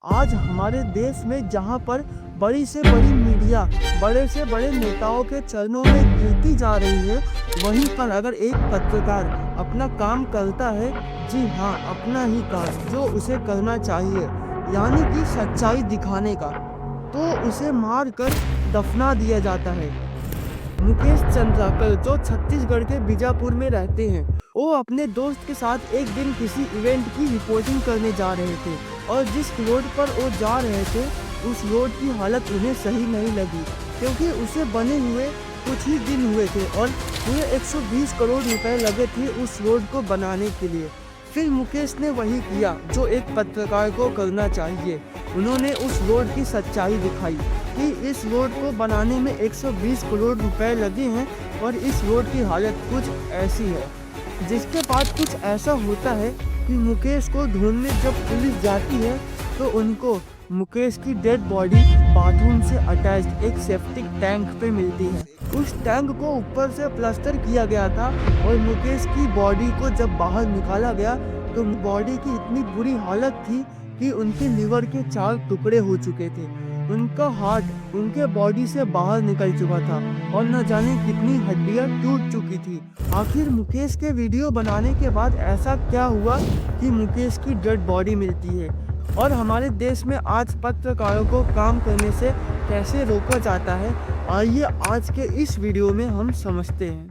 आज हमारे देश में जहां पर बड़ी से बड़ी मीडिया बड़े से बड़े नेताओं के चरणों में गिरती जा रही है, वहीं पर अगर एक पत्रकार अपना काम करता है, जी हाँ, अपना ही काम जो उसे करना चाहिए, यानी कि सच्चाई दिखाने का, तो उसे मार कर दफना दिया जाता है। मुकेश चंद्राकर जो छत्तीसगढ़ के बीजापुर में रहते हैं, वो अपने दोस्त के साथ एक दिन किसी इवेंट की रिपोर्टिंग करने जा रहे थे और जिस रोड पर वो जा रहे थे उस रोड की हालत उन्हें सही नहीं लगी, क्योंकि उसे बने हुए कुछ ही दिन हुए थे और पूरे 120 करोड़ रुपए लगे थे उस रोड को बनाने के लिए। फिर मुकेश ने वही किया जो एक पत्रकार को करना चाहिए। उन्होंने उस रोड की सच्चाई दिखाई कि इस रोड को बनाने में 120 करोड़ रुपए लगे हैं और इस रोड की हालत कुछ ऐसी है। जिसके बाद कुछ ऐसा होता है कि मुकेश को ढूंढने जब पुलिस जाती है तो उनको मुकेश की डेड बॉडी बाथरूम से अटैच्ड एक सेप्टिक टैंक पे मिलती है। उस टैंक को ऊपर से प्लास्टर किया गया था और मुकेश की बॉडी को जब बाहर निकाला गया तो बॉडी की इतनी बुरी हालत थी कि उनके लिवर के 4 टुकड़े हो चुके थे। उनका हार्ट उनके बॉडी से बाहर निकल चुका था और न जाने कितनी हड्डियां टूट चुकी थी। आखिर मुकेश के वीडियो बनाने के बाद ऐसा क्या हुआ कि मुकेश की डेड बॉडी मिलती है और हमारे देश में आज पत्रकारों को काम करने से कैसे रोका जाता है, आइए आज के इस वीडियो में हम समझते हैं।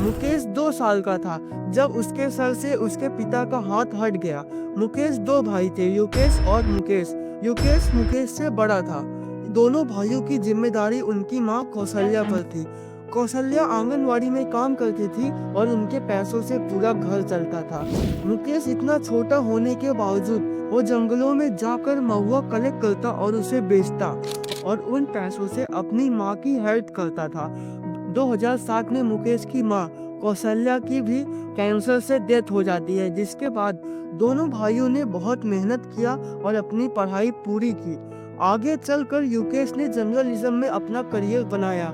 मुकेश 2 साल का था जब उसके सर से उसके पिता का हाथ हट गया। मुकेश 2 भाई थे, युकेश और मुकेश। युकेश मुकेश से बड़ा था। दोनों भाइयों की जिम्मेदारी उनकी माँ कौशल्या पर थी। कौशल्या आंगनवाड़ी में काम करती थी और उनके पैसों से पूरा घर चलता था। मुकेश इतना छोटा होने के बावजूद वो जंगलों में जाकर महुआ कलेक्ट करता और उसे बेचता और उन पैसों से अपनी माँ की हेल्प करता था। 2007 में मुकेश की माँ कौशल्या की भी कैंसर से डेथ हो जाती है, जिसके बाद दोनों भाइयों ने बहुत मेहनत किया और अपनी पढ़ाई पूरी की। आगे चलकर युकेश ने जर्नलिज्म में अपना करियर बनाया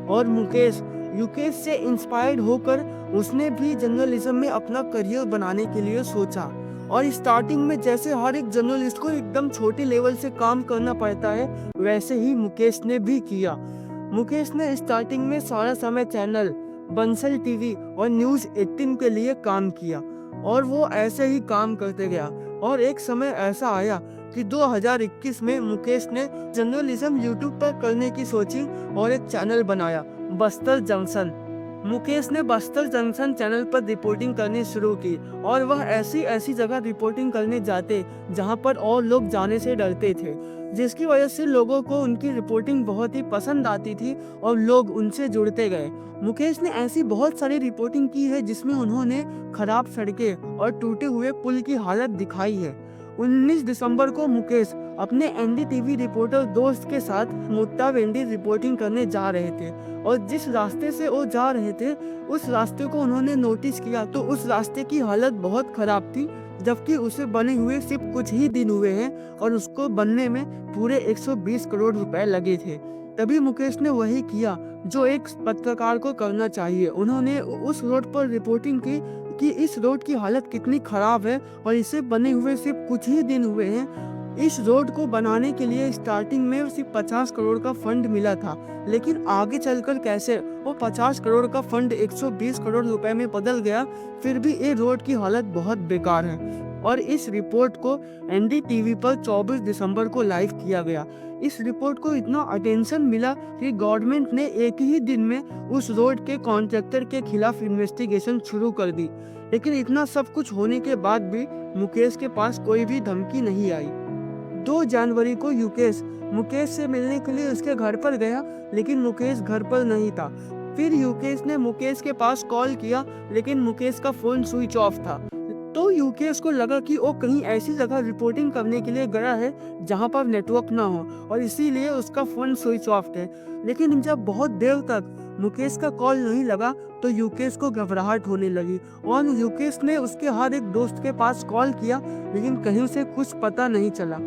और मुकेश युकेश से इंस्पायर्ड होकर उसने भी जर्नलिज्म में अपना करियर बनाने के लिए सोचा। और स्टार्टिंग में जैसे हर एक जर्नलिस्ट को एकदम छोटे लेवल से काम करना पड़ता है, वैसे ही मुकेश ने भी किया। मुकेश ने स्टार्टिंग में सारा समय चैनल, बंसल टीवी और न्यूज़ 18 के लिए काम किया और वो ऐसे ही काम करते गया। और एक समय ऐसा आया कि 2021 में मुकेश ने जर्नलिज्म यूट्यूब पर करने की सोची और एक चैनल बनाया, बस्तर जंक्शन। मुकेश ने बस्तर जंक्शन चैनल पर रिपोर्टिंग करनी शुरू की और वह ऐसी ऐसी जगह रिपोर्टिंग करने जाते जहां पर और लोग जाने से डरते थे, जिसकी वजह से लोगों को उनकी रिपोर्टिंग बहुत ही पसंद आती थी और लोग उनसे जुड़ते गए। मुकेश ने ऐसी बहुत सारी रिपोर्टिंग की है जिसमें उन्होंने खराब सड़कें और टूटे हुए पुल की हालत दिखाई है। 19 दिसंबर को मुकेश अपने एनडीटीवी रिपोर्टर दोस्त के साथ मोटावेंडी रिपोर्टिंग करने जा रहे थे और जिस रास्ते से वो जा रहे थे उस रास्ते को उन्होंने नोटिस किया तो उस रास्ते की हालत बहुत खराब थी, जबकि उसे बने हुए सिर्फ कुछ ही दिन हुए हैं और उसको बनने में पूरे 120 करोड़ रुपए लगे थे। तभी मुकेश ने वही किया जो एक पत्रकार को करना चाहिए। उन्होंने उस रोड पर रिपोर्टिंग की कि इस रोड की हालत कितनी खराब है और इसे बने हुए सिर्फ कुछ ही दिन हुए हैं। इस रोड को बनाने के लिए स्टार्टिंग में सिर्फ 50 करोड़ का फंड मिला था, लेकिन आगे चलकर कैसे वो 50 करोड़ का फंड 120 करोड़ रुपए में बदल गया। फिर भी ये रोड की हालत बहुत बेकार है और इस रिपोर्ट को एनडीटीवी पर 24 दिसंबर को लाइव किया गया। इस रिपोर्ट को इतना अटेंशन मिला कि गवर्नमेंट ने एक ही दिन में उस रोड के कॉन्ट्रैक्टर के खिलाफ इन्वेस्टिगेशन शुरू कर दी। लेकिन इतना सब कुछ होने के बाद भी मुकेश के पास कोई भी धमकी नहीं आई। 2 जनवरी को युकेश मुकेश से मिलने के लिए उसके घर पर गया, लेकिन मुकेश घर पर नहीं था। फिर युकेश ने मुकेश के पास कॉल किया, लेकिन मुकेश का फोन स्विच ऑफ था। तो युकेश को लगा कि वो कहीं ऐसी जगह रिपोर्टिंग करने के लिए गया है जहां पर नेटवर्क ना हो और इसीलिए उसका फोन स्विच ऑफ है। लेकिन जब बहुत देर तक मुकेश का कॉल नहीं लगा तो युकेश को घबराहट होने लगी और युकेश ने उसके हर एक दोस्त के पास कॉल किया, लेकिन कहीं से कुछ पता नहीं चला।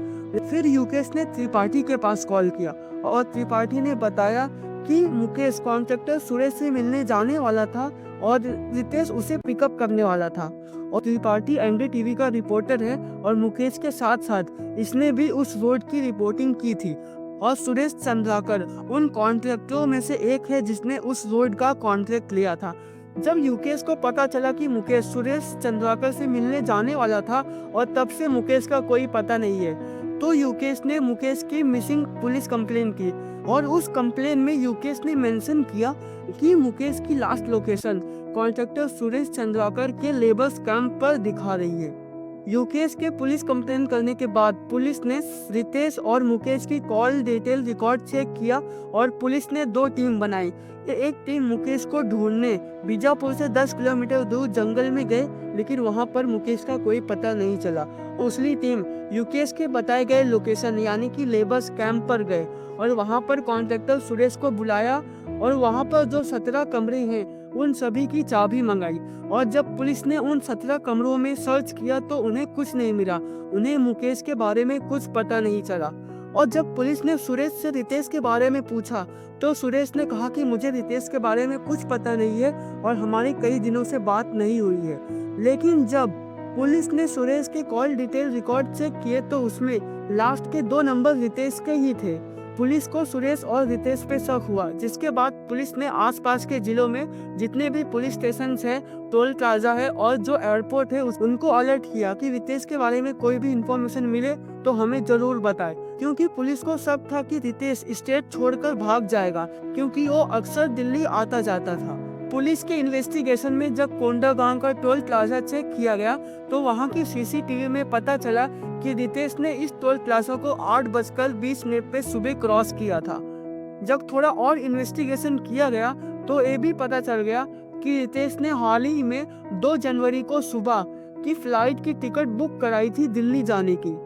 फिर युकेश ने त्रिपाठी के पास कॉल किया और त्रिपाठी ने बताया कि मुकेश कॉन्ट्रैक्टर सुरेश से मिलने जाने वाला था और रितेश उसे पिकअप करने वाला था। और त्रिपाठी एनडीटीवी का रिपोर्टर है और मुकेश के साथ साथ इसने भी उस रोड की रिपोर्टिंग की थी। और सुरेश चंद्राकर उन कॉन्ट्रैक्टरों में से एक है जिसने उस रोड का कॉन्ट्रैक्ट लिया था। जब युकेश को पता चला कि मुकेश सुरेश चंद्राकर से मिलने जाने वाला था और तब से मुकेश का कोई पता नहीं है, तो युकेश ने मुकेश की मिसिंग पुलिस कंप्लेन की। और उस कंप्लेन में युकेश ने मेंशन किया कि मुकेश की last location contractor Suresh Chandrakar के लेबर्स कैंप पर दिखा रही है। युकेश के पुलिस कंप्लेन करने के बाद पुलिस ने रितेश और मुकेश की कॉल डिटेल रिकॉर्ड चेक किया और पुलिस ने 2 टीम बनाई। एक टीम मुकेश को ढूंढने बीजापुर से 10 किलोमीटर दूर जंगल में गए, लेकिन वहां पर मुकेश का कोई पता नहीं चला। दूसरी टीम युकेश के बताए गए लोकेशन यानी कि लेबर्स कैंप पर गए और वहां पर कॉन्ट्रैक्टर सुरेश को बुलाया और वहां पर जो 17 कमरे हैं उन सभी की चाबी मंगाई। और जब पुलिस ने उन 17 कमरों में सर्च किया तो उन्हें कुछ नहीं मिला, उन्हें मुकेश के बारे में कुछ पता नहीं चला। और जब पुलिस ने सुरेश से रितेश के बारे में पूछा तो सुरेश ने कहा कि मुझे रितेश के बारे में कुछ पता नहीं है और हमारी कई दिनों से बात नहीं हुई है। लेकिन जब पुलिस ने सुरेश के कॉल डिटेल रिकॉर्ड चेक किए तो उसमें लास्ट के 2 नंबर रितेश के ही थे। पुलिस को सुरेश और रितेश पे शक हुआ, जिसके बाद पुलिस ने आसपास के जिलों में जितने भी पुलिस स्टेशन है, टोल प्लाजा है और जो एयरपोर्ट है उनको अलर्ट किया कि रितेश के बारे में कोई भी इंफॉर्मेशन मिले तो हमें जरूर बताए, क्योंकि पुलिस को शक था कि रितेश स्टेट छोड़कर भाग जाएगा, क्योंकि वो अक्सर दिल्ली आता जाता था। पुलिस के इन्वेस्टिगेशन में जब कोंडागांव का टोल प्लाजा चेक किया गया तो वहां की सीसीटीवी में पता चला कि रितेश ने इस टोल प्लाजा को 8:20 पे सुबह क्रॉस किया था। जब थोड़ा और इन्वेस्टिगेशन किया गया तो ये भी पता चल गया कि रितेश ने हाल ही में 2 जनवरी को सुबह की फ्लाइट की टिकट बुक कराई थी दिल्ली जाने की।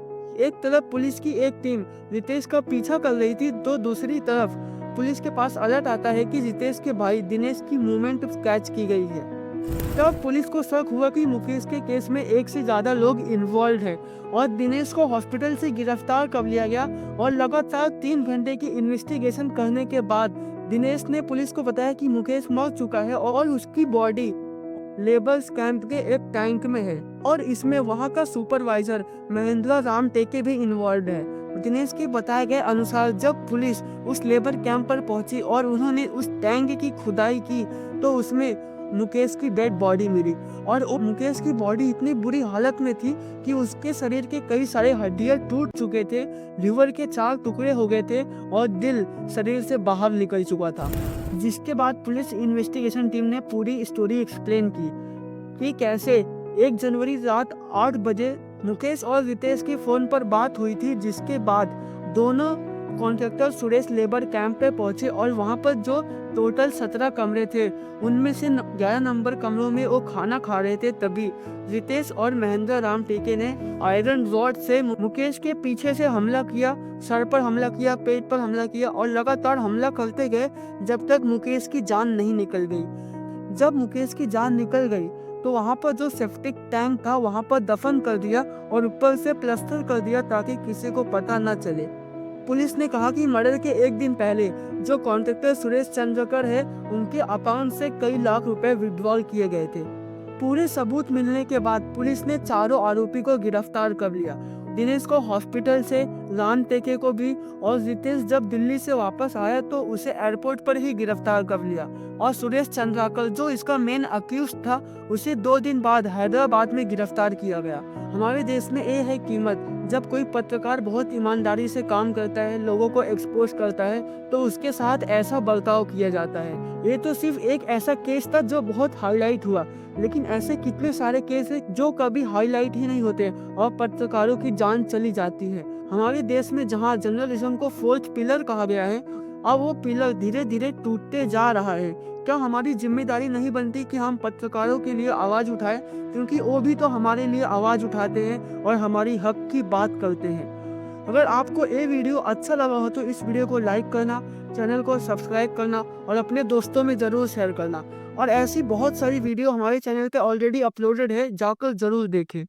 एक तरफ पुलिस की एक टीम रितेश का पीछा कर रही थी तो दूसरी तरफ पुलिस के पास अलर्ट आता है कि रितेश के भाई दिनेश की मूवमेंट कैच की गई है। तब पुलिस को शक हुआ कि मुकेश के केस में 1 से ज्यादा लोग इन्वॉल्व हैं और दिनेश को हॉस्पिटल से गिरफ्तार कर लिया गया। और लगातार 3 घंटे की इन्वेस्टिगेशन करने के बाद दिनेश ने पुलिस को बताया कि मुकेश मर चुका है और उसकी बॉडी लेबर्स कैंप के एक टैंक में है और इसमें वहां का सुपरवाइजर महेंद्र राम टेके भी इन्वॉल्व है। दिनेश के बताए गए अनुसार जब पुलिस उस लेबर कैंप पर पहुंची और उन्होंने उस टैंक की खुदाई की तो उसमें मुकेश की डेड बॉडी मिली। और मुकेश की बॉडी इतनी बुरी हालत में थी कि उसके शरीर के कई सारे हड्डियां टूट चुके थे, लिवर के 4 टुकड़े हो गए थे और दिल शरीर से बाहर निकल चुका था। जिसके बाद पुलिस इन्वेस्टिगेशन टीम ने पूरी स्टोरी एक्सप्लेन की कि कैसे 1 जनवरी रात 8 बजे मुकेश और रितेश के फोन पर बात हुई थी, जिसके बाद दोनों कॉन्ट्रैक्टर सुरेश लेबर कैंप पे पहुंचे और वहां पर जो टोटल 17 कमरे थे उनमें से 11 नंबर कमरों में वो खाना खा रहे थे। तभी रितेश और महेंद्र राम टेके ने आयरन रॉड से मुकेश के पीछे से हमला किया, सर पर हमला किया, पेट पर हमला किया और लगातार हमला करते गए जब तक मुकेश की जान नहीं निकल गई। जब मुकेश की जान निकल गई तो वहां पर जो सेप्टिक टैंक था वहां पर दफन कर दिया और ऊपर से प्लास्टर कर दिया ताकि किसी को पता न चले। पुलिस ने कहा कि मर्डर के 1 दिन पहले जो कॉन्ट्रैक्टर सुरेश चंद्रकर है उनके अकाउंट से कई लाख रुपए विड्रॉल किए गए थे। पूरे सबूत मिलने के बाद पुलिस ने चारों आरोपी को गिरफ्तार कर लिया। दिनेश को हॉस्पिटल से, राम टेके को भी, और रितेश जब दिल्ली से वापस आया तो उसे एयरपोर्ट पर ही गिरफ्तार कर लिया। और सुरेश चंद्राकर जो इसका मेन अक्यूज था उसे 2 दिन बाद हैदराबाद में गिरफ्तार किया गया। हमारे देश में ये है कीमत, जब कोई पत्रकार बहुत ईमानदारी से काम करता है, लोगों को एक्सपोज करता है तो उसके साथ ऐसा बर्ताव किया जाता है। ये तो सिर्फ एक ऐसा केस था जो बहुत हाईलाइट हुआ, लेकिन ऐसे कितने सारे केस हैं जो कभी हाईलाइट ही नहीं होते और पत्रकारों की जान चली जाती है। हमारे देश में जहां जर्नलिज्म को 4th पिलर कहा गया है, अब वो पिलर धीरे धीरे टूटते जा रहा है। क्या हमारी जिम्मेदारी नहीं बनती कि हम पत्रकारों के लिए आवाज उठाएं, क्योंकि वो भी तो हमारे लिए आवाज उठाते हैं और हमारी हक की बात करते हैं। अगर आपको ये वीडियो अच्छा लगा हो तो इस वीडियो को लाइक करना, चैनल को सब्सक्राइब करना और अपने दोस्तों में जरूर शेयर करना। और ऐसी बहुत सारी वीडियो हमारे चैनल पे ऑलरेडी अपलोडेड है, जाकर जरूर देखें।